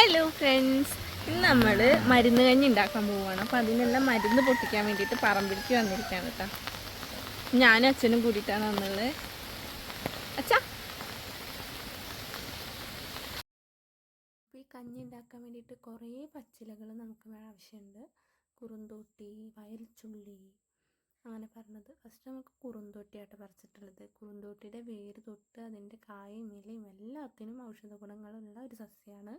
Hello friends, ഇന്ന് നമ്മൾ മരുന്ന് കഞ്ഞി ഉണ്ടാക്കാൻ പോവുകയാണ്. അപ്പോൾ അതിനെല്ലാം മരുന്ന് പൊട്ടിക്കാൻ വേണ്ടിയിട്ട് പറമ്പിലേക്ക് വന്നിരിക്കുകയാണ് കേട്ടോ. ഞാനും അച്ഛനും കൂടിയിട്ടാണ് വന്നുള്ളത്. അച്ഛാ, ഈ കഞ്ഞി ഉണ്ടാക്കാൻ വേണ്ടിയിട്ട് കുറേ പച്ചിലകൾ നമുക്ക് ആവശ്യമുണ്ട്. കുറുന്തോട്ടി, വയൽച്ചുള്ളി, അങ്ങനെ പറഞ്ഞത്. ഫസ്റ്റ് നമുക്ക് കുറുന്തോട്ടിയായിട്ട് പറിച്ചിട്ടുള്ളത്. കുറുന്തോട്ടിയുടെ വേര് തൊട്ട് അതിൻ്റെ കായും ഇലയും എല്ലാത്തിനും ഔഷധ ഗുണങ്ങളുള്ള ഒരു സസ്യമാണ്.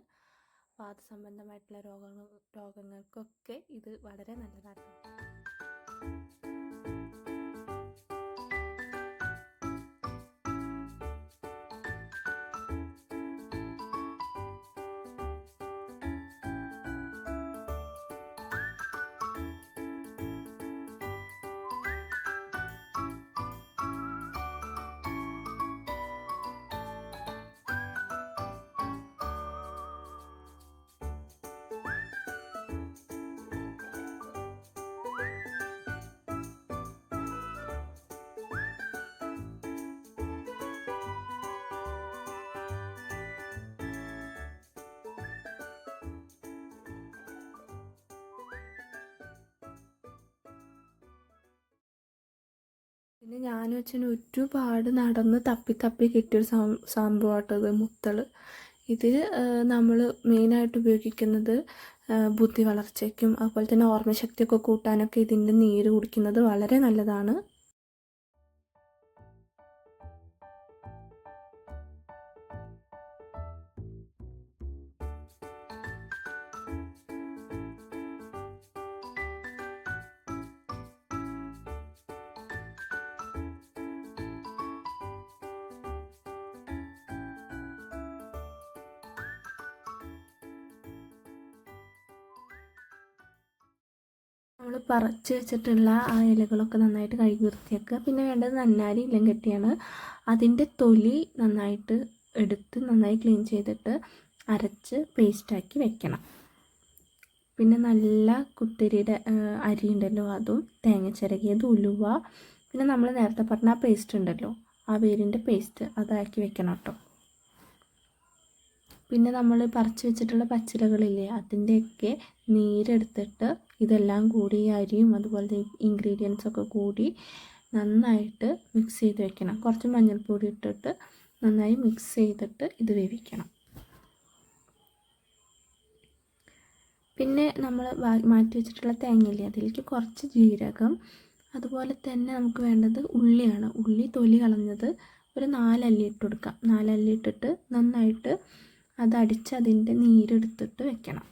വാതസംബന്ധമായിട്ടുള്ള രോഗങ്ങൾക്കൊക്കെ ഇത് വളരെ നല്ലതാണ്. പിന്നെ ഞാനും അച്ഛനും ഒരുപാട് നടന്ന് തപ്പി കിട്ടിയൊരു സംഭവമായിട്ടത് മുത്തള്. ഇതിൽ നമ്മൾ മെയിനായിട്ട് ഉപയോഗിക്കുന്നത് ബുദ്ധി വളർച്ചയ്ക്കും അതുപോലെ തന്നെ ഓർമ്മശക്തിയൊക്കെ കൂട്ടാനൊക്കെ ഇതിൻ്റെ നീര് കുടിക്കുന്നത് വളരെ നല്ലതാണ്. നമ്മൾ പറിച്ച് വെച്ചിട്ടുള്ള ആ ഇലകളൊക്കെ നന്നായിട്ട് കഴുകി വൃത്തിയാക്കുക. പിന്നെ വേണ്ടത് നന്നാരി ഇലം കെട്ടിയാണ്. അതിൻ്റെ തൊലി നന്നായിട്ട് എടുത്ത് നന്നായി ക്ലീൻ ചെയ്തിട്ട് അരച്ച് പേസ്റ്റാക്കി വെക്കണം. പിന്നെ നല്ല കുത്തരിയുടെ അരി ഉണ്ടല്ലോ, അതും തേങ്ങ ചിരകിയത്, ഉലുവ, പിന്നെ നമ്മൾ നേരത്തെ പറഞ്ഞ ആ പേസ്റ്റ് ഉണ്ടല്ലോ, ആ വേരിൻ്റെ പേസ്റ്റ് അതാക്കി വെക്കണം കേട്ടോ. പിന്നെ നമ്മൾ പറിച്ച് വെച്ചിട്ടുള്ള പച്ചിലകളില്ലേ, അതിൻ്റെയൊക്കെ നീരെടുത്തിട്ട് ഇതെല്ലാം കൂടി ഈ അരിയും അതുപോലെ ഇൻഗ്രീഡിയൻസൊക്കെ കൂടി നന്നായിട്ട് മിക്സ് ചെയ്ത് വെക്കണം. കുറച്ച് മഞ്ഞൾപ്പൊടി ഇട്ടിട്ട് നന്നായി മിക്സ് ചെയ്തിട്ട് ഇത് വേവിക്കണം. പിന്നെ നമ്മൾ മാറ്റി വെച്ചിട്ടുള്ള തേങ്ങയില്ലേ, അതിലേക്ക് കുറച്ച് ജീരകം, അതുപോലെ തന്നെ നമുക്ക് വേണ്ടത് ഉള്ളിയാണ്. ഉള്ളി തൊലി കളഞ്ഞത് ഒരു 4 അല്ലി ഇട്ട് കൊടുക്കാം. 4 അല്ലി ഇട്ടിട്ട് നന്നായിട്ട് അതടിച്ച് അതിൻ്റെ നീരെടുത്തിട്ട് വെക്കണം.